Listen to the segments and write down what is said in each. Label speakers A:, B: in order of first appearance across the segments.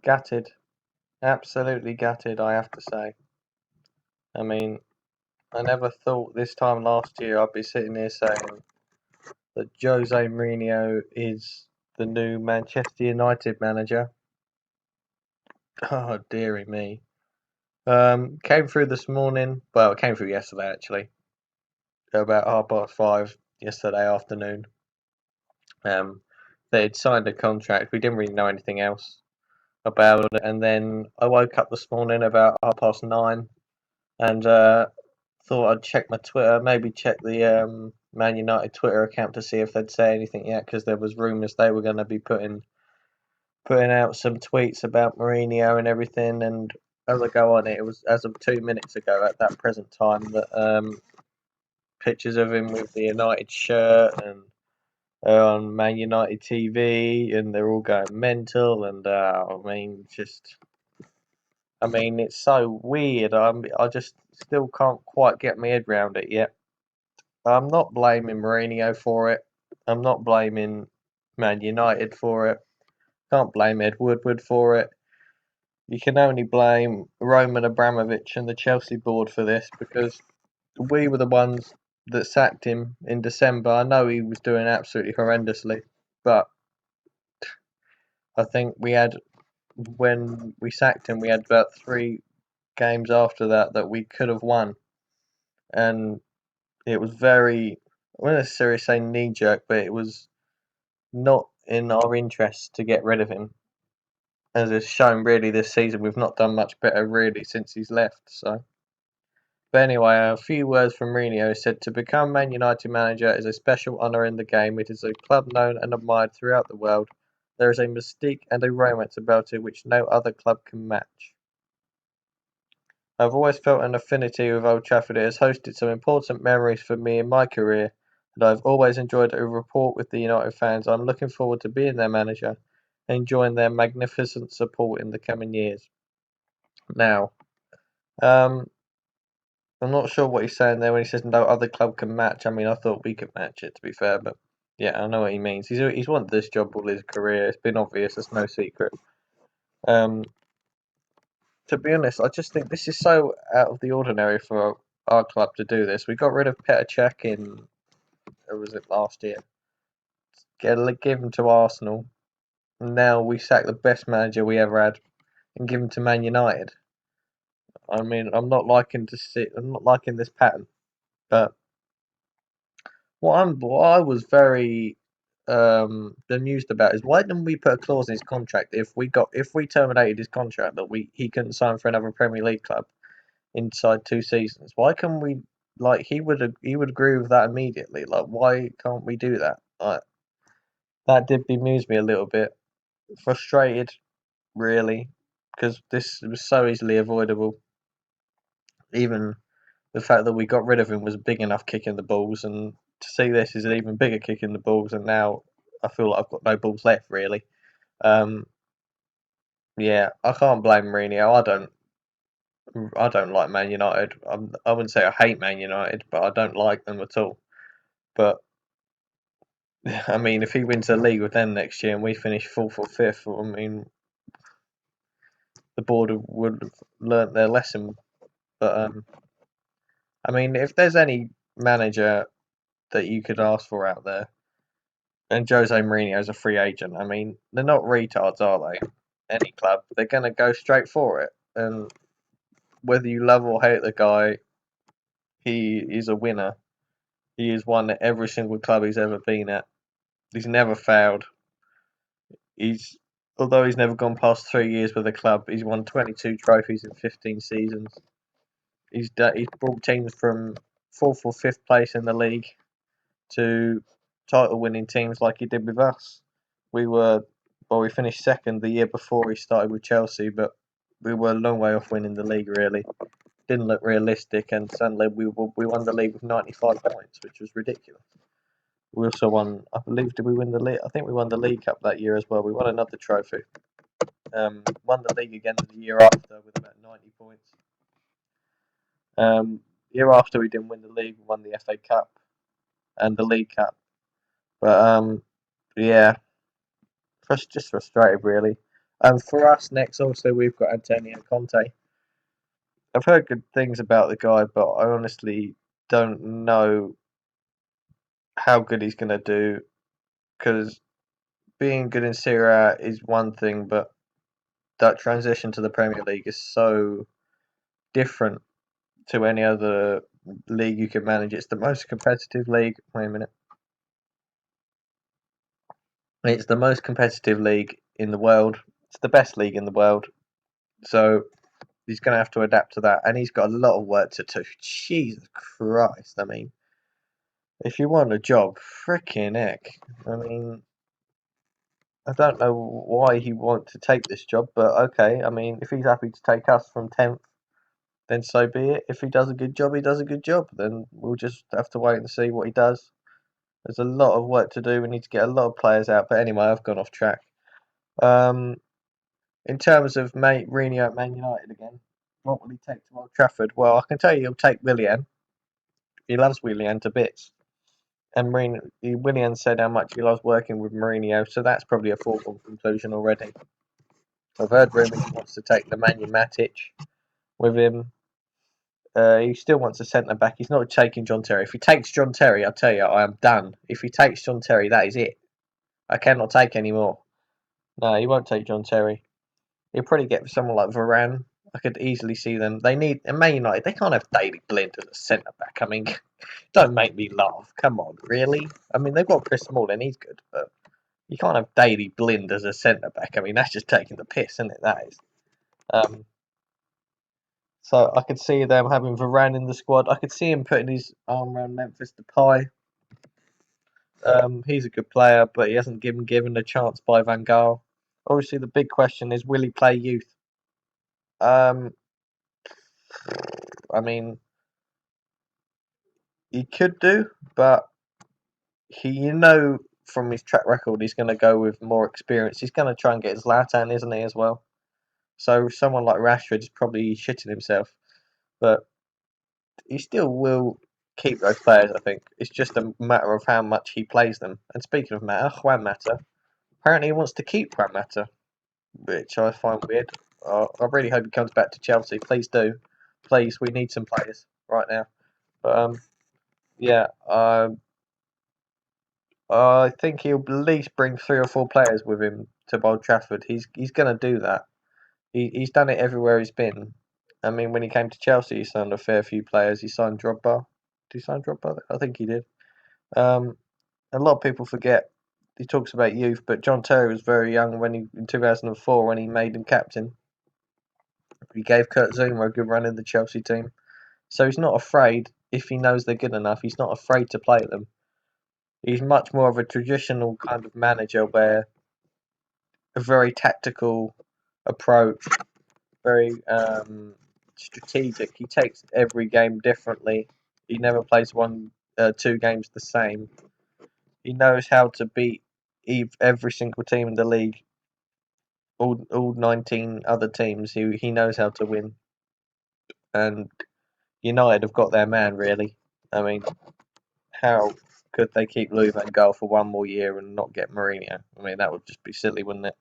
A: Gutted. Absolutely gutted, I have to say. I mean, I never thought this time last year I'd be sitting here saying that Jose Mourinho is the new Manchester United manager. Oh, dearie me. Came through this morning. Well, it came through yesterday actually. About 5:30 yesterday afternoon. They had signed a contract. We didn't really know anything else about it, and then I woke up this morning about 9:30 and thought I'd check my Twitter, maybe check the Man United Twitter account to see if they'd say anything yet, because there was rumours they were going to be putting out some tweets about Mourinho and everything. And as I go on it, it was as of 2 minutes ago at that present time that pictures of him with the United shirt and on Man United TV, and they're all going mental. And I mean, it's so weird. I just still can't quite get my head around it yet. I'm not blaming Mourinho for it. I'm not blaming Man United for it. Can't blame Ed Woodward for it. You can only blame Roman Abramovich and the Chelsea board for this, because we were the ones that sacked him in December. I know he was doing absolutely horrendously, but I think when we sacked him, we had about 3 games after that we could have won, and it was very, I wouldn't necessarily say knee jerk, but it was not in our interest to get rid of him. As it's shown really this season, we've not done much better really since he's left. So, but anyway, a few words from Mourinho said, "To become Man United manager is a special honour in the game. It is a club known and admired throughout the world. There is a mystique and a romance about it which no other club can match. I've always felt an affinity with Old Trafford. It has hosted some important memories for me in my career, and I've always enjoyed a rapport with the United fans. I'm looking forward to being their manager and enjoying their magnificent support in the coming years." Now, um, I'm not sure what he's saying there when he says no other club can match. I mean, I thought we could match it, to be fair, but yeah, I know what he means. He's wanted this job all his career. It's been obvious. It's no secret. Um, to be honest, I just think this is so out of the ordinary for our club to do this. We got rid of Petr Cech in, or was it last year? Give him to Arsenal. And now we sack the best manager we ever had and give him to Man United. I mean, I'm not liking this pattern. But what I was very amused about is, why didn't we put a clause in his contract if we terminated his contract that we he couldn't sign for another Premier League club inside 2 seasons? Why can we, like, he would agree with that immediately? Like, why can't we do that? Like, that did amuse me a little bit. Frustrated, really, because this was so easily avoidable. Even the fact that we got rid of him was a big enough kick in the balls, and to see this is an even bigger kick in the balls, and now I feel like I've got no balls left, really. Um, yeah, I can't blame Mourinho. I don't like Man United. I wouldn't say I hate Man United, but I don't like them at all. But I mean, if he wins the league with them next year and we finish fourth or fifth, I mean, the board would have learnt their lesson. But I mean, if there's any manager that you could ask for out there, and Jose Mourinho is a free agent, I mean, they're not retards, are they? Any club, they're going to go straight for it. And whether you love or hate the guy, he is a winner. He has won at every single club he's ever been at. He's never failed. He's Although he's never gone past 3 years with a club, he's won 22 trophies in 15 seasons. He's brought teams from fourth or fifth place in the league to title-winning teams like he did with us. We were we finished second the year before he started with Chelsea, but we were a long way off winning the league. Really, didn't look realistic, and suddenly we won the league with 95 points, which was ridiculous. We also won, I believe, did we win the league? I think we won the League Cup that year as well. We won another trophy. Won the league again the year after with about 90 points. Year after we didn't win the league, we won the FA Cup and the League Cup. But yeah, just frustrated really. And for us next, also we've got Antonio Conte. I've heard good things about the guy, but I honestly don't know how good he's going to do because being good in Serie A is one thing, but that transition to the Premier League is so different to any other league you can manage. It's the most competitive league. Wait a minute. It's the most competitive league in the world. It's the best league in the world. So he's going to have to adapt to that, and he's got a lot of work to do. Jesus Christ! I mean, if you want a job, freaking heck! I mean, I don't know why he wants to take this job, but okay. I mean, if he's happy to take us from 10th, then so be it. If he does a good job, he does a good job. Then we'll just have to wait and see what he does. There's a lot of work to do. We need to get a lot of players out. But anyway, I've gone off track. Um, in terms of Mourinho at Man United again, what will he take to Old Trafford? Well, I can tell you he'll take Willian. He loves Willian to bits. And Willian said how much he loves working with Mourinho, so that's probably a foregone conclusion already. I've heard rumours he wants to take the Nemanja Matic with him. He still wants a centre back. He's not taking John Terry. If he takes John Terry, I'll tell you, I am done. If he takes John Terry, that is it. I cannot take any more. No, he won't take John Terry. He'll probably get someone like Varane. I could easily see them. They need and Man United. They can't have Daily Blind as a centre back. I mean, don't make me laugh. Come on, really? I mean, they've got Chris Smalling. He's good, but you can't have Daily Blind as a centre back. I mean, that's just taking the piss, isn't it? That is. Um, so I could see them having Varane in the squad. I could see him putting his arm around Memphis Depay. He's a good player, but he hasn't been given a chance by Van Gaal. Obviously, the big question is, will he play youth? Um, I mean, he could do, but from his track record, he's going to go with more experience. He's going to try and get Zlatan, isn't he, as well? So someone like Rashford is probably shitting himself, but he still will keep those players. I think it's just a matter of how much he plays them. And speaking of matter, Juan Mata apparently he wants to keep Juan Mata, which I find weird. I really hope he comes back to Chelsea. Please do, please. We need some players right now. But yeah, I think he'll at least bring 3 or 4 players with him to Old Trafford. He's going to do that. He's done it everywhere he's been. I mean, when he came to Chelsea, he signed a fair few players. He signed Drogba. Did he sign Drogba? I think he did. Um, a lot of people forget he talks about youth, but John Terry was very young in 2004 when he made him captain. He gave Kurt Zouma a good run in the Chelsea team, so he's not afraid if he knows they're good enough. He's not afraid to play them. He's much more of a traditional kind of manager where a very tactical approach, very strategic. He takes every game differently. He never plays 2 games the same. He knows how to beat every single team in the league, all 19 other teams. He knows how to win, and United have got their man really. I mean, how could they keep Louis van Gaal for 1 more year and not get Mourinho? I mean, that would just be silly, wouldn't it?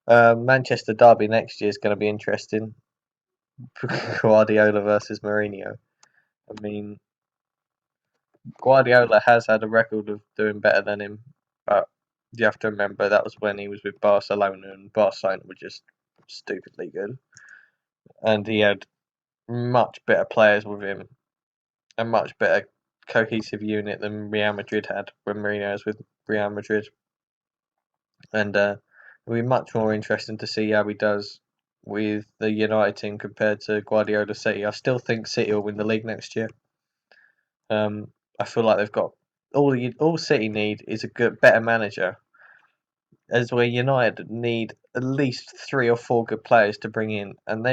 A: Manchester derby next year is going to be interesting. Guardiola versus Mourinho. I mean, Guardiola has had a record of doing better than him, but you have to remember that was when he was with Barcelona, and Barcelona were just stupidly good, and he had much better players with him, a much better cohesive unit than Real Madrid had when Mourinho was with Real Madrid, and it'll be much more interesting to see how he does with the United team compared to Guardiola City. I still think City will win the league next year. I feel like they've got all City need is a better manager. As where United need at least 3 or 4 good players to bring in, and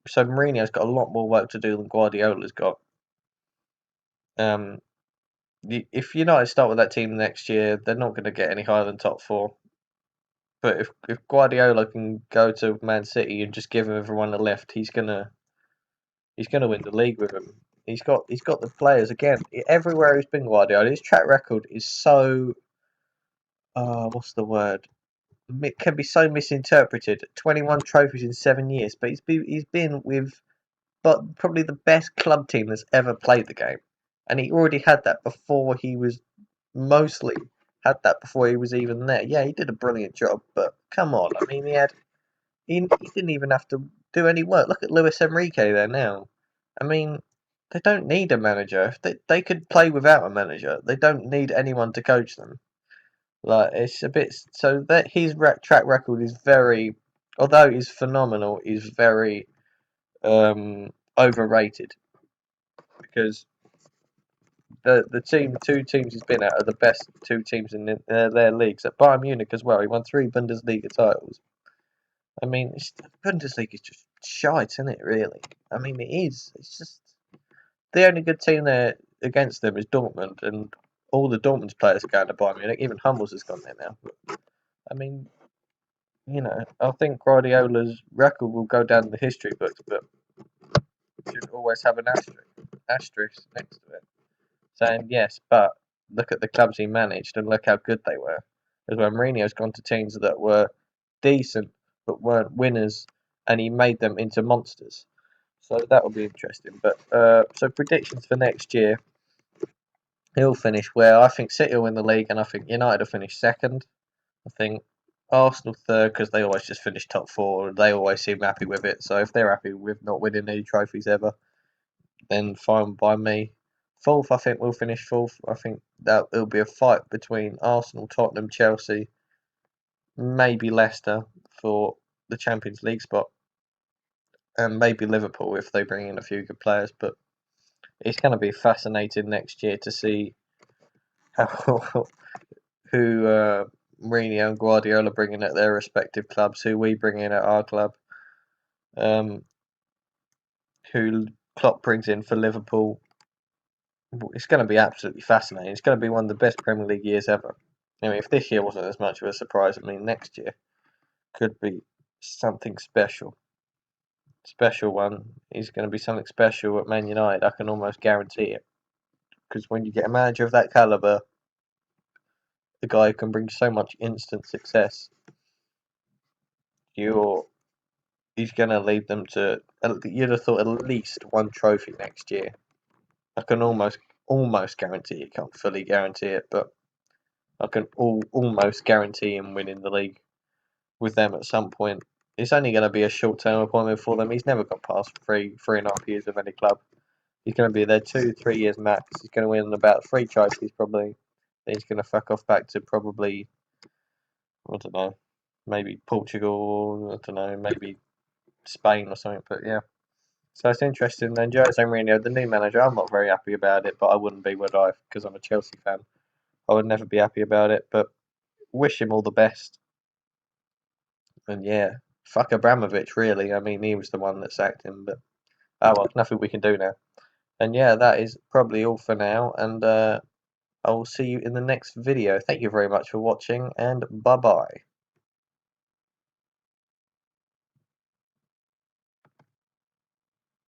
A: so Mourinho's got a lot more work to do than Guardiola's got. Um, if United start with that team next year, they're not going to get any higher than top 4. But if Guardiola can go to Man City and just give everyone a lift, he's gonna win the league with them. He's got the players again. Everywhere he's been, Guardiola, his track record is so what's the word? it can be so misinterpreted. 21 trophies in 7 years, but he's been with but probably the best club team that's ever played the game, and he already had that before he was mostly had that before he was even there. Yeah, he did a brilliant job, but come on, I mean, he didn't even have to do any work. Look at Luis Enrique there now. I mean, they don't need a manager. If they could play without a manager. They don't need anyone to coach them. Like it's a bit so that his track record is very, although he's phenomenal, is very overrated because the two teams he's been at are the best two teams in their leagues. At Bayern Munich as well, he won 3 Bundesliga titles. I mean, Bundesliga is just shite, isn't it? Really. I mean, it is. It's just the only good team there against them is Dortmund, and all the Dortmund's players are going to Bayern Munich. Even Hummels has gone there now. But, I mean, I think Guardiola's record will go down in the history books, but should always have an asterisk next to it, saying yes, but look at the clubs he managed and look how good they were. As well, Mourinho's gone to teams that were decent but weren't winners, and he made them into monsters. So that will be interesting. But so predictions for next year, he'll finish where I think City will win the league, and I think United will finish second. I think Arsenal third because they always just finish top four. They always seem happy with it. So if they're happy with not winning any trophies ever, then fine by me. Fourth, I think we'll finish fourth. I think that it'll be a fight between Arsenal, Tottenham, Chelsea, maybe Leicester for the Champions League spot, and maybe Liverpool if they bring in a few good players. But it's going to be fascinating next year to see how who Mourinho and Guardiola bring in at their respective clubs, who we bring in at our club, um, who Klopp brings in for Liverpool. It's going to be absolutely fascinating. It's going to be one of the best Premier League years ever. I mean, if this year wasn't as much of a surprise, I mean, next year could be something special. Special one is going to be something special at Man United. I can almost guarantee it. Because when you get a manager of that caliber, the guy who can bring so much instant success, you're he's going to lead them to. You'd have thought at least one trophy next year. I can almost guarantee it. Can't fully guarantee it, but I can almost guarantee him winning the league with them at some point. It's only going to be a short-term appointment for them. He's never got past 3.5 years of any club. He's going to be there 2, 3 years max. He's going to win about 3 trophies probably. Then he's going to fuck off back to probably, I don't know, maybe Portugal. I don't know, maybe Spain or something. But yeah, so it's interesting. Then Jose Mourinho, the new manager, I'm not very happy about it, but I wouldn't be, would I? Because I'm a Chelsea fan. I would never be happy about it, but wish him all the best. And yeah, fuck Abramovich, really. I mean, he was the one that sacked him, but oh well, nothing we can do now. And yeah, that is probably all for now, and I will see you in the next video. Thank you very much for watching, and bye bye.